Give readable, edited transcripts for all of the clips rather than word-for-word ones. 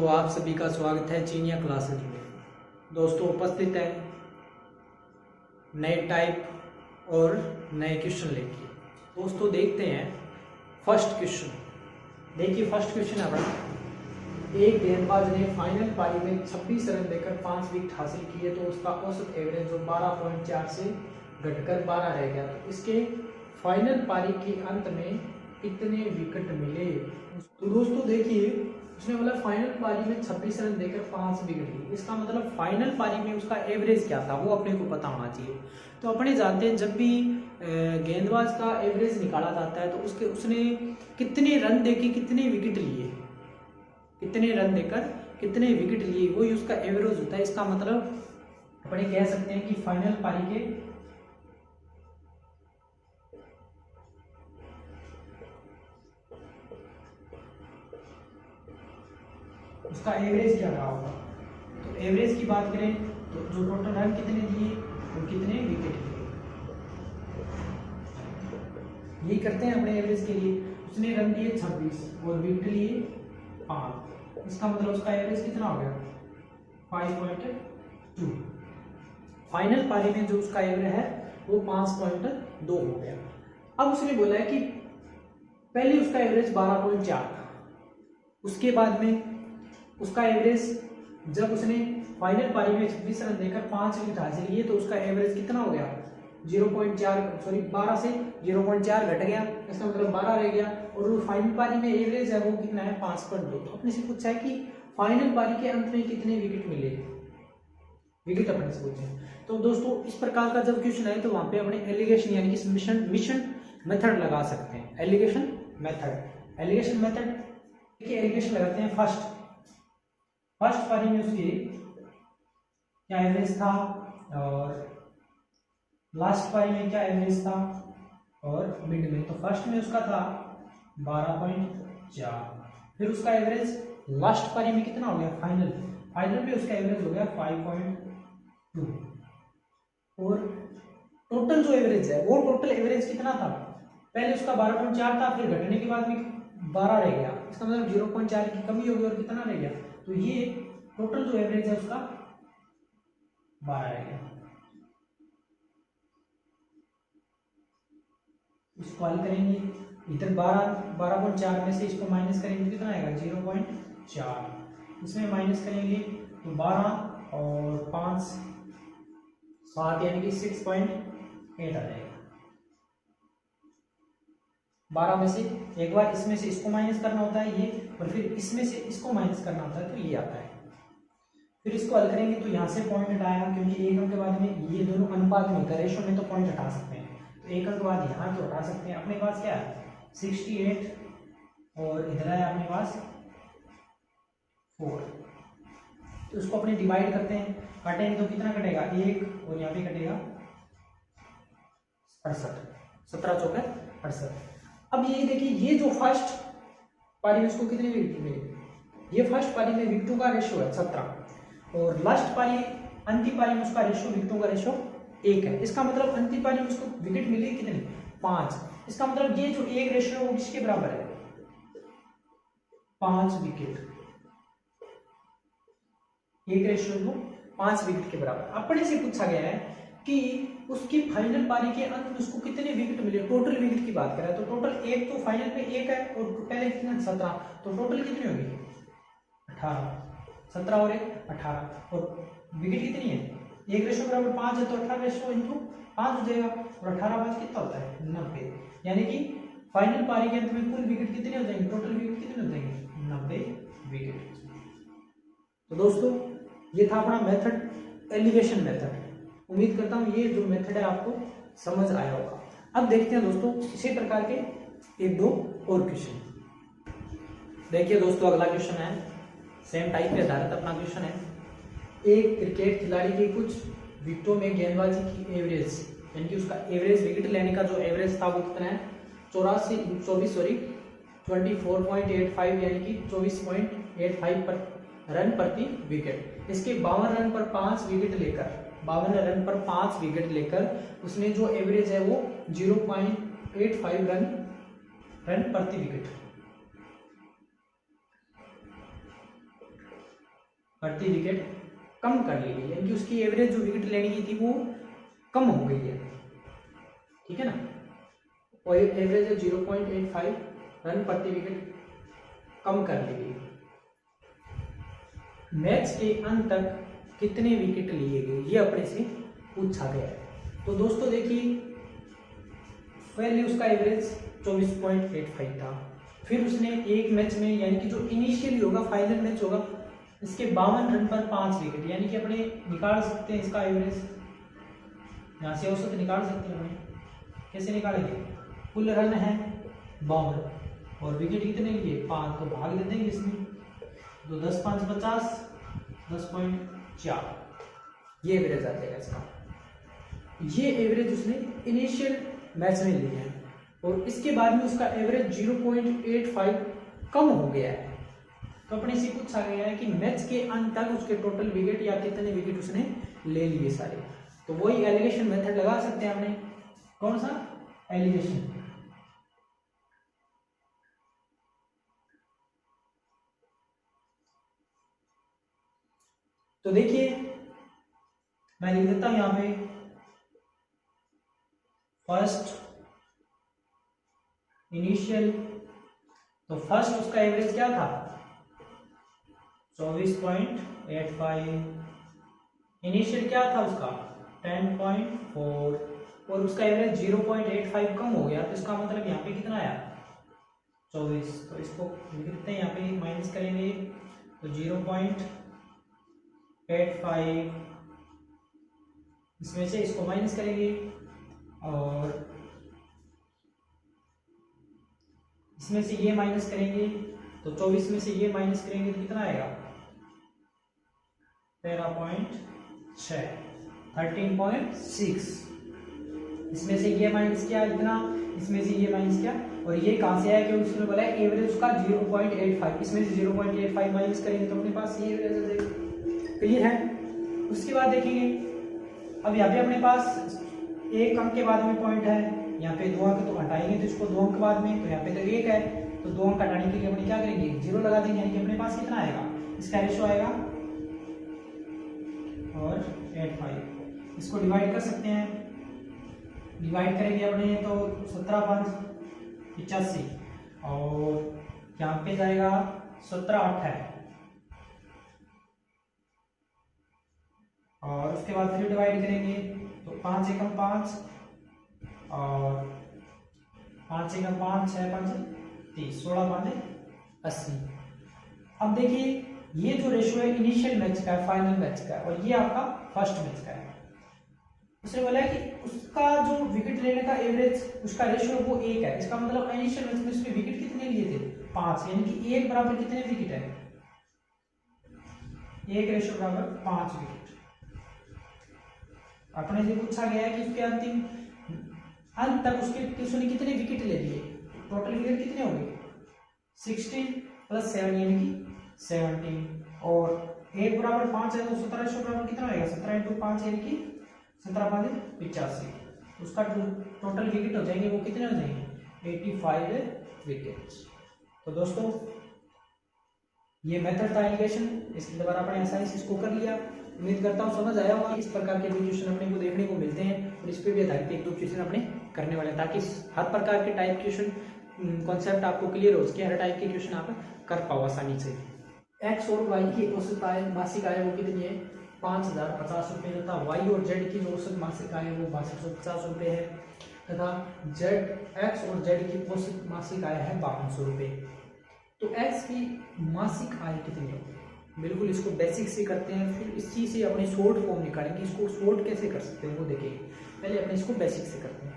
दोस्तों, आप सभी का स्वागत है चीनिया क्लासेज में। दोस्तों, उपस्थित है नए टाइप और नए क्वेश्चन लेके। दोस्तों, देखते हैं फर्स्ट क्वेश्चन। देखिए, फर्स्ट क्वेश्चन है अपना, एक गेंदबाज ने फाइनल पारी में 26 रन देकर 5 विकेट हासिल किए तो उसका औसत एवरेज जो 12.4 से घटकर 12 रह गया, तो इसके फाइनल पारी के अंत में कितने विकेट मिले। तो दोस्तों देखिए, उसने बोला फाइनल पारी में 26 रन देकर 5 विकेट लिए। इसका मतलब फाइनल पारी में उसका एवरेज क्या था वो अपने को पता होना चाहिए। तो अपने जानते हैं, जब भी गेंदबाज का एवरेज निकाला जाता है तो उसने कितने रन देके कितने विकेट लिए, कितने रन देकर कितने विकेट लिए, वही उसका एवरेज होता है। इसका मतलब अपने कह सकते हैं कि फाइनल पारी के उसका एवरेज क्या रहा होगा। तो एवरेज की बात करें तो जो टोटल रन कितने दिए और कितने विकेट लिए, यही करते हैं अपने एवरेज के लिए। उसने रन दिए 26 और विकेट लिए 5, इसका मतलब उसका एवरेज कितना हो गया 5.2। फाइनल पारी में जो उसका एवरेज है वो 5.2 हो गया। अब उसने बोला है कि पहले उसका एवरेज 12.4 था, उसके बाद में उसका एवरेज जब उसने फाइनल पारी में 26 रन देकर 5 विकेट हासिल किए तो उसका एवरेज कितना हो गया 12 से 0.4 घट गया, इसका मतलब 12 रह गया। और वो फाइनल पारी में एवरेज है वो कितना है 5.2। तो अपने से पूछा है कि फाइनल पारी के अंत में कितने विकेट मिले, विकेट अपने से पूछे। तो दोस्तों, इस प्रकार का जब क्वेश्चन आए तो वहां पे अपने एलिगेशन यानी कि मिशन मेथड लगा सकते हैं। एलिगेशन मेथड देखिए, एलिगेशन लगाते हैं फर्स्ट पारी में उसके क्या एवरेज था और लास्ट पारी में क्या एवरेज था और मिड में। तो फर्स्ट में उसका था 12.4, फिर उसका एवरेज लास्ट पारी में कितना हो गया फाइनल में उसका एवरेज हो गया 5.2। और टोटल जो एवरेज है वो टोटल एवरेज कितना था, पहले उसका 12.4 था, फिर घटने के बाद भी 12 रह गया, इसका मतलब 0.4 की कमी होगी और कितना रह गया। तो ये टोटल जो एवरेज है उसका 12 रह गया। इसको हल करेंगे, इधर 12.4 में से इसको माइनस करेंगे कितना आएगा 0.4, इसमें माइनस करेंगे तो 12 और 5 7 यानी कि 6.8 आ जाएगा। 12 में से एक बार इसमें से इसको माइनस करना होता है ये, और फिर इसमें से इसको माइनस करना होता है तो ये आता है। फिर इसको हल करेंगे तो यहाँ से पॉइंट हटाया, क्योंकि एक अंक के बाद में ये दोनों अनुपात में होता है, रेशो में तो पॉइंट हटा सकते हैं। तो एक अंक के बाद यहाँ तो हटा सकते हैं। अपने पास क्या है 68 और इधर है अपने पास 4। तो इसको अपने डिवाइड करते हैं, काटेंगे तो कितना कटेगा 1 और यहाँ पे कटेगा 68, 17 चौके 68। अब ये देखिए, ये जो फर्स्ट पारी में उसको कितने विकेट मिले, ये फर्स्ट पारी में विकेटों का रेशियो है 17 और लास्ट पारी अंतिम पारी में उसका रेशियो विकेटों का रेशियो 1 है। इसका मतलब अंतिम पारी में उसको विकेट मिले कितने 5। इसका मतलब ये जो एक रेशियो है वो किसके बराबर है 5 विकेट, एक रेशियो को 5 विकेट के बराबर। अपने से पूछा गया है कि उसकी फाइनल पारी के अंत में उसको कितने विकेट मिले, टोटल विकेट की बात करें तो टोटल एक तो फाइनल में 1 है और पहले कितना 17, तो टोटल कितनी होगी 18, 17 और 1 18, और विकेट कितनी है एक रेशियो बराबर 5 है तो 18 रेशियो इंटू 5 हो जाएगा, और 18 5 कितना होता है 90। यानी कि फाइनल पारी के अंत में कुल विकेट कितने हो जाएंगे, टोटल विकेट कितने हो जाएंगे 90 विकेट। तो दोस्तों, ये था अपना मेथड, एलिगेशन मेथड। उम्मीद करता हूँ ये जो मेथड है आपको समझ आया होगा। अब देखते हैं दोस्तों इसी प्रकार के एक दो और क्वेश्चन। देखिए दोस्तों, अगला क्वेश्चन है सेम टाइप पे आधारित अपना क्वेश्चन है। एक क्रिकेट खिलाड़ी की कुछ विकेटों में गेंदबाजी की एवरेज यानी कि उसका एवरेज विकेट लेने का जो एवरेज था वो कितना है 24.85 यानी कि 24.85 पर रन प्रति विकेट। इसके 52 रन पर 5 विकेट लेकर उसने जो एवरेज है वो 0.85 रन प्रति विकेट। प्रति विकेट कम कर ली गई, यानी कि उसकी एवरेज जो विकेट लेने की थी वो कम हो गई है, ठीक है ना। और एवरेज है 0.85 रन प्रति विकेट कम कर ली गई। मैच के अंत तक कितने विकेट लिए गए, ये अपने से पूछा गया है। तो दोस्तों देखिए, पहले उसका एवरेज 24.85 था, फिर उसने एक मैच में, यानी कि जो इनिशियली होगा, फाइनल मैच होगा, इसके 52 रन पर 5 विकेट, यानी कि अपने निकाल सकते हैं इसका एवरेज, यहाँ से औसत निकाल सकते हैं। अपने कैसे निकालेंगे, कुल रन है 52 और विकेट कितने लिए 5, तो भाग दे देंगे इसमें, तो 10 5 50, 10.4 ये एवरेज आ जाएगा इसका। ये एवरेज उसने इनिशियल मैच में लिया है और इसके बाद में उसका एवरेज 0.85 कम हो गया है। तो अपने से पूछा गया है कि मैच के अंत तक उसके टोटल विकेट या कितने विकेट उसने ले लिए सारे। तो वही एलिगेशन मेथड लगा सकते हैं हमने। कौन सा एलिगेशन, तो देखिए मैं लिख देता हूं यहां पे फर्स्ट इनिशियल। तो फर्स्ट उसका एवरेज क्या था 24.85, इनिशियल क्या था उसका 10.4 और उसका एवरेज 0.85 कम हो गया। तो इसका मतलब यहाँ पे कितना आया 24। तो इसको लिखते हैं यहाँ पे माइनस करेंगे तो 0.85 इसमें से इसको माइनस करेंगे और इसमें से ये माइनस करेंगे तो 24 में से ये माइनस करेंगे तो कितना आएगा 13.6 13.6। इसमें से ये माइनस किया इतना, इसमें से ये माइनस किया और ये कहां से आया, क्योंकि उसने बोला है एवरेज उसका 0.85, इसमें से 0.85 माइनस करेंगे तो अपने पास ये एवरेज आ जाएगा। क्लियर है। उसके बाद देखेंगे अब यहाँ पे अपने पास एक अंक के बाद में पॉइंट है, यहाँ पे 2 अंक तो हटाएंगे तो इसको 2 अंक बाद में, तो यहाँ पे तो 1 है तो 2 अंक हटाने के लिए अपने क्या करेंगे 0 लगा देंगे, यानी कि अपने पास कितना आएगा इसका रेशो आएगा और 85। इसको डिवाइड कर सकते हैं, डिवाइड करेंगे अपने तो 17 5 85 और यहाँ पे जाएगा 17 8 है और उसके बाद फिर डिवाइड करेंगे तो 5 एकम 5 और 5 एकम 5 6 5 30 16 5 80। अब देखिए ये जो रेशियो है इनिशियल मैच का है, फाइनल मैच का है और ये आपका फर्स्ट मैच का है। उसने बोला है कि उसका जो विकेट लेने का एवरेज उसका रेशियो वो 1 है। इसका मतलब इनिशियल मैच में उसने विकेट कितने लिए थे 5, यानी कि 1 बराबर कितने विकेट है 1 रेशियो बराबर 5 विकेट। अपने से पूछा गया है कि उसके अंतिम अंत तक उसने कितने विकेट ले लिए, टोटल विकेट कितने हो गए 16 + 7 यानी कि 17 और 1 बराबर 5 है तो 17 रेशियो बराबर कितना आएगा 17 × 5 यानी कि 17 5 85। उसका टोटल विकेट हो जाएंगे वो कितने हो जाएंगे 85 विकेट्स। तो दोस्तों ये मेथड था एलिगेशन, इसके द्वारा अपने आसानी से इसको कर लिया। उम्मीद करता हूँ समझ आया होगा। इस प्रकार के क्वेश्चन अपने को देखने को मिलते हैं और इस पर भी आधारित 1-2 क्वेश्चन अपने करने वाले हैं ताकि हर प्रकार के टाइप क्वेश्चन कॉन्सेप्ट आपको क्लियर हो, उसके हर टाइप के क्वेश्चन आप कर पाओ आसानी से। एक्स और वाई की औसत आय मासिक आय वो कितनी है 5050 रुपये तथा वाई और जेड की जो औसत मासिक आय है वो 6250 रुपये है तथा जेड एक्स और जेड की औसत मासिक आय है 5200 रुपये। तो एक्स की मासिक आय कितनी है, बिल्कुल इसको बेसिक से करते हैं फिर इसी से अपने शॉर्ट फॉर्म निकालेंगे। इसको शॉर्ट कैसे कर सकते हैं वो देखेंगे, पहले अपने इसको बेसिक से करते हैं।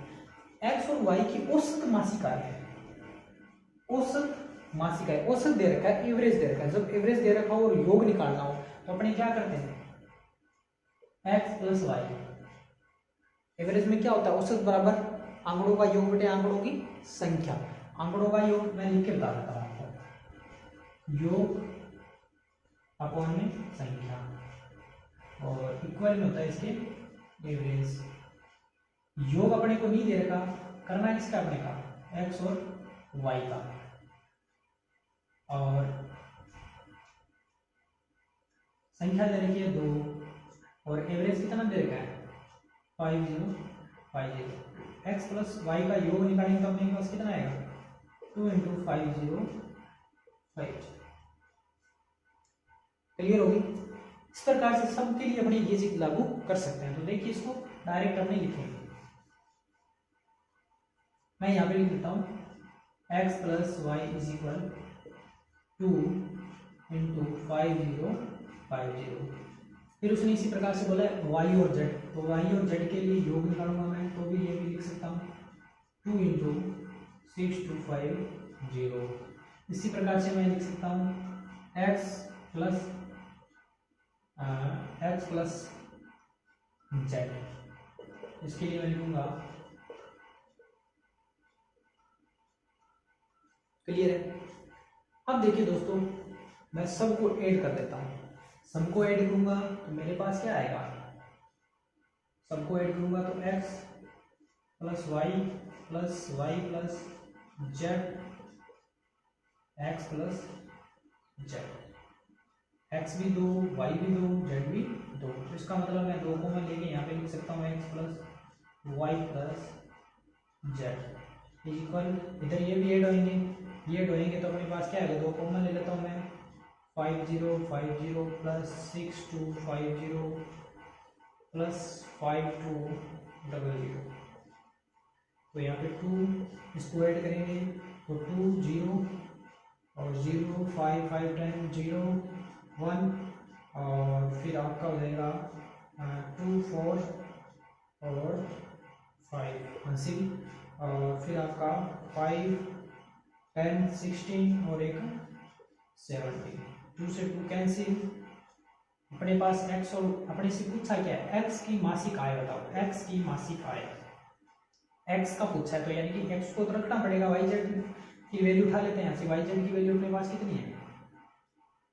एक्स और वाई की औसत मासिक आय है, औसत मासिक आय, औसत दे रखा है एवरेज दे रखा है। जब एवरेज दे रखा हो और योग निकालना हो तो अपने क्या करते हैं एक्स + वाई। एवरेज में क्या होता है औसत बराबर आंकड़ों का योग बटे आंकड़ों की संख्या। आंकड़ों का योग मैं लिख के बता देता हूं आपको, योग अपॉन में संख्या और इक्वल में होता है इसके एवरेज। योग अपने को नहीं दे रखा, करना किसका अपने का एक्स और वाई का और संख्या दे रखी है 2 और एवरेज कितना दे रखा है 5050। एक्स प्लस वाई का योग निकालेंगे तो अपने पास कितना आएगा 2 इंटू 5050। क्लियर होगी। इस प्रकार से सबके लिए अपने ये चीज लागू कर सकते हैं। तो देखिए इसको डायरेक्ट अपने लिखेंगे। मैं यहाँ पे लिख देता हूँ X plus Y is equal 2 into 5050। फिर उसने इसी प्रकार से बोला है वाई और जेड, तो वाई और जेड के लिए योग निकालूंगा मैं, तो भी ये भी लिख सकता हूँ 2 इंटू 6250। इसी प्रकार से मैं लिख सकता हूँ एक्स प्लस जेड, इसके लिए मैं लिखूंगा। क्लियर है। अब देखिए दोस्तों, मैं सबको ऐड कर देता हूं। सबको ऐड करूंगा तो मेरे पास क्या आएगा, सबको ऐड करूंगा तो x plus Y plus Z, X plus Z, X भी 2 वाई भी 2 जेड भी 2। तो इसका मतलब मैं 2 को मैं लेके यहाँ पे लिख सकता हूँ X plus Y plus Z equal, इधर ये भी ऐड होंगे, ये ऐड होंगे तो अपने पास क्या आएगा, 2 कॉमन ले लेता हूँ मैं 5050 प्लस 6250 प्लस 5200। तो यहाँ पे 2 इसको ऐड करेंगे तो 2 0 और 0 5 5 10 0 1 और फिर आपका हो जाएगा 2 4 और 5 हासिल, और फिर आपका 5 10 16 और एक 70। 2 से 2 कैंसिल। अपने पास x और अपने से पूछा क्या है, x की मासिक आय बताओ, x की मासिक आय x का पूछा है, तो यानी कि x को तो रखना पड़ेगा, y z की वैल्यू उठा लेते हैं यहाँ से। y z की वैल्यू अपने पास कितनी है,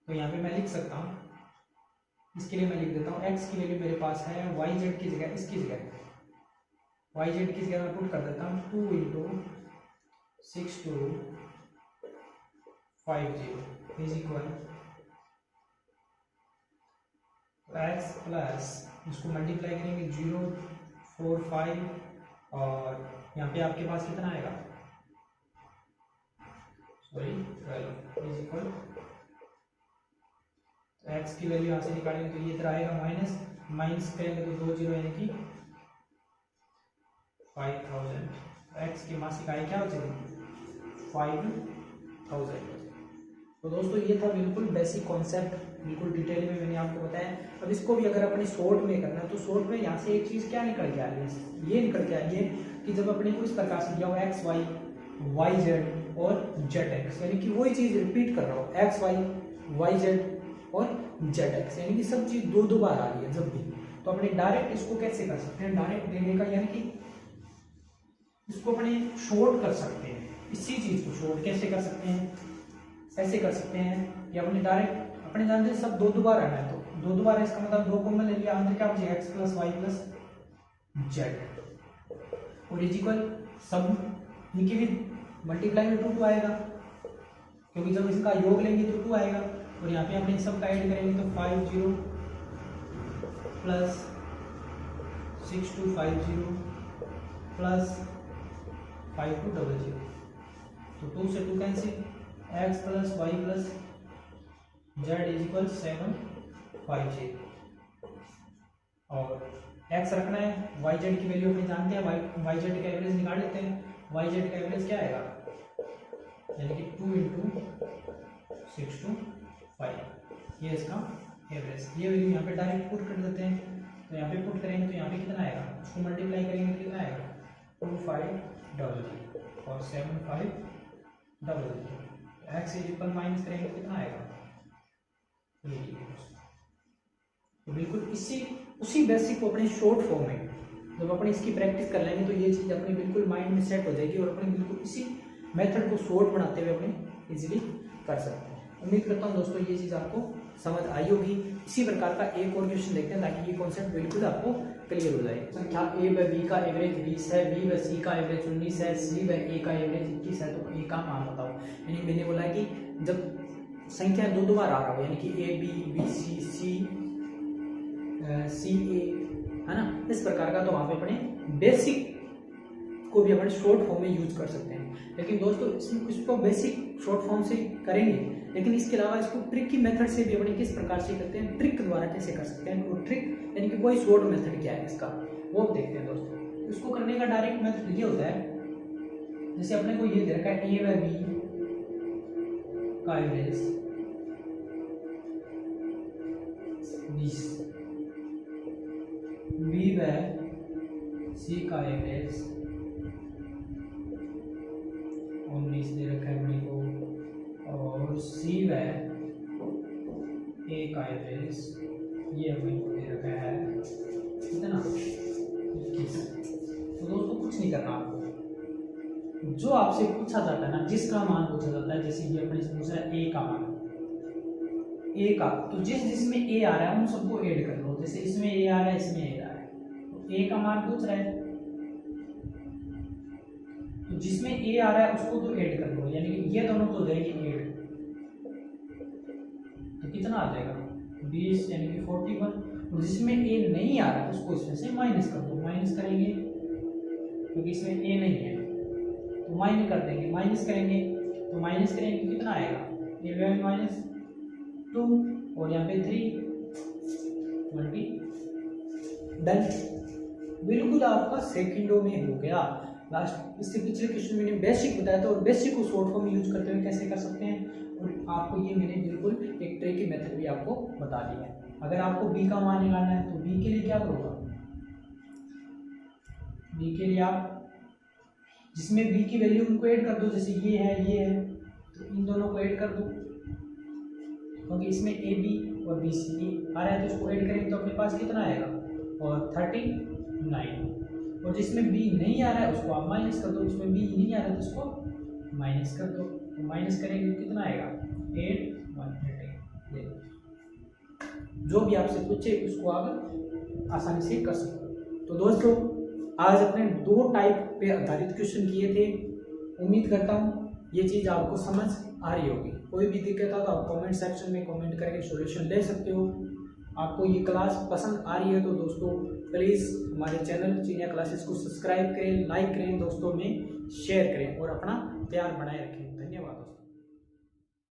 तो यहाँ पे मैं लिख सकता हूँ, इसके लिए मैं लिख देता हूँ x की वैल्यू मेरे पास है y z की जगह, इसकी जगह y z की जगह मैं पुट कर देता हूँ 2 into 6250 is equal x plus इसको मल्टीप्लाई करेंगे 0 4 5 और यहाँ पे आपके पास कितना आएगा, सॉरी 12 इज इक्वल, x की वैल्यू यहाँ से निकालेंगे तो ये इधर आएगा माइनस करेंगे तो 2 0 यानी कि 5000। x की मासिक आय क्या हो जाएगी 5000। तो दोस्तों ये था बिल्कुल बेसिक कॉन्सेप्ट, बिल्कुल डिटेल में मैंने आपको बताया। अब इसको भी अगर अपने शॉर्ट में करना है तो शॉर्ट में यहाँ से एक चीज़ क्या निकल के आ रही है, ये निकल के आ रही है कि जब अपने को इस प्रकार से दिया हुआ एक्स वाई वाई जेड और जेड एक्स, यानी कि वही चीज़ रिपीट कर रहा हूँ, एक्स वाई जेड और जेड एक्स, यानी कि सब चीज़ 2 बार आ रही है जब भी, तो अपने डायरेक्ट इसको कैसे कर सकते हैं, डायरेक्ट देने का यानी कि इसको अपने शॉर्ट कर सकते हैं। इसी चीज़ को शॉर्ट कैसे कर सकते हैं, ऐसे कर सकते हैं कि अपने डायरेक्ट अपने जानते हैं सब 2 बार आना है, तो 2 बार इसका मतलब 2 कॉमन ले लिया, अंदर क्या बचेगा X plus Y plus Z और इज इक्वल सब इनकी भी मल्टीप्लाई में 2 आएगा, क्योंकि जब इसका योग लेंगे तो 2 आएगा, और यहाँ पे अपने सब का ऐड करेंगे तो 50 प्लस 6250 प्लस 5200, तो 2 से 2 cancel, X plus Y plus Z is equal 750 और एक्स रखना है, वाई जेड की वैल्यू अपने जानते हैं, वाई जेड का एवरेज निकाल लेते हैं। वाई जेड का एवरेज क्या आएगा, यानी कि 2 इंटू 625, ये इसका एवरेज, ये वैल्यू यहाँ पे डायरेक्ट पुट कर देते हैं। तो यहाँ पे पुट करेंगे तो यहाँ पे कितना आएगा, उसको मल्टीप्लाई करेंगे तो कितना आएगा 2500 और 7500, एक्स इज इक्वल माइनस करेंगे तो कितना आएगा। तो बिल्कुल उसी बेसिक को अपने शॉर्ट फॉर्म में जब अपने इसकी प्रैक्टिस कर लेंगे तो ये चीज़ अपने बिल्कुल माइंड में सेट हो जाएगी और अपने बिल्कुल इसी मेथड को शॉर्ट बनाते हुए अपने इजीली कर सकते हैं। उम्मीद करता हूँ दोस्तों ये चीज़ आपको समझ आई होगी। इसी प्रकार का एक और क्वेश्चन देखते हैं ताकि ये कॉन्सेप्ट बिल्कुल आपको क्लियर हो जाए। संख्या ए व बी का एवरेज 20 है, बी व सी का एवरेज 19 है, सी व ए का एवरेज 21 है, तो ए का मान बताओ। यानी मैंने बोला कि जब संख्या 2 बार आ रहा हो, यानी कि A B B C C CA, है ना, इस प्रकार का। तो वहाँ पे अपने बेसिक को भी अपन शॉर्ट फॉर्म में यूज कर सकते हैं। लेकिन दोस्तों इसको बेसिक शॉर्ट फॉर्म से करेंगे, लेकिन इसके अलावा इसको ट्रिक की मेथड से भी अपने किस प्रकार से करते हैं, ट्रिक द्वारा कैसे कर सकते हैं। वो ट्रिक यानी कि कोई शॉर्ट मेथड क्या है इसका, वो देखते हैं दोस्तों। इसको करने का डायरेक्ट मेथड ये होता है, जैसे अपने को ये दे रखा है A व B का एवरेज 20, B व C का एवरेज 19 दे रखा है अपने को, और C व A का एवरेज ये अपने को दे रखा है कितना, 21। तो दोस्तों कुछ नहीं करना आपको, जो आपसे पूछा जाता है ना, जिसका मान पूछा जाता है, जैसे ये अपने से पूछ रहा है A का मान, A का, तो जिसमें A आ रहा है उन सबको ऐड कर लो। जैसे इसमें A आ रहा है, इसमें A आ रहा है, तो A का मान पूछ रहा है, तो जिसमें A आ रहा है उसको तो ऐड कर लो, यानी कि ये दोनों तो हो जाएंगे ऐड, तो कितना आ जाएगा 20 यानी कि 41। और जिसमें A नहीं आ रहा है उसको इसमें से माइनस कर दो, माइनस करेंगे क्योंकि इसमें A नहीं है तो माइनस कर देंगे, माइनस करेंगे तो माइनस करेंगे कितना आएगा 11 माइनस 2 और यहाँ पे 3 20। डन, बिल्कुल आपका सेकंडों में हो गया। लास्ट इससे पिछले क्वेश्चन मैंने बेसिक बताया था, और बेसिक को शॉर्ट फॉर्म में यूज करते हुए कैसे कर सकते हैं, और आपको ये मैंने बिल्कुल एक ट्रिक की मेथड भी आपको बता दी है। अगर आपको B का मान निकालना है तो B के लिए क्या करोगे, B के लिए आप जिसमें B की वैल्यू उनको ऐड कर दो, जैसे ये है तो इन दोनों को ऐड कर दो, क्योंकि इसमें AB और BC आ रहा है तो इसको ऐड करेंगे तो अपने पास कितना आएगा, और 39। और जिसमें B नहीं आ रहा है उसको आप माइनस कर दो, जिसमें B नहीं आ रहा है तो उसको माइनस कर दो, तो माइनस करेंगे तो कितना आएगा 8 130। जो भी आपसे पूछे उसको आप आसानी से कर सकते हो। तो दोस्तों आज अपने 2 टाइप पे आधारित क्वेश्चन किए थे। उम्मीद करता हूँ ये चीज़ आपको समझ आ रही होगी। कोई भी दिक्कत हो तो आप कमेंट सेक्शन में कमेंट करके सॉल्यूशन ले सकते हो। आपको ये क्लास पसंद आ रही है तो दोस्तों प्लीज़ हमारे चैनल चिनिया क्लासेस को सब्सक्राइब करें, लाइक करें, दोस्तों में शेयर करें और अपना प्यार बनाए रखें।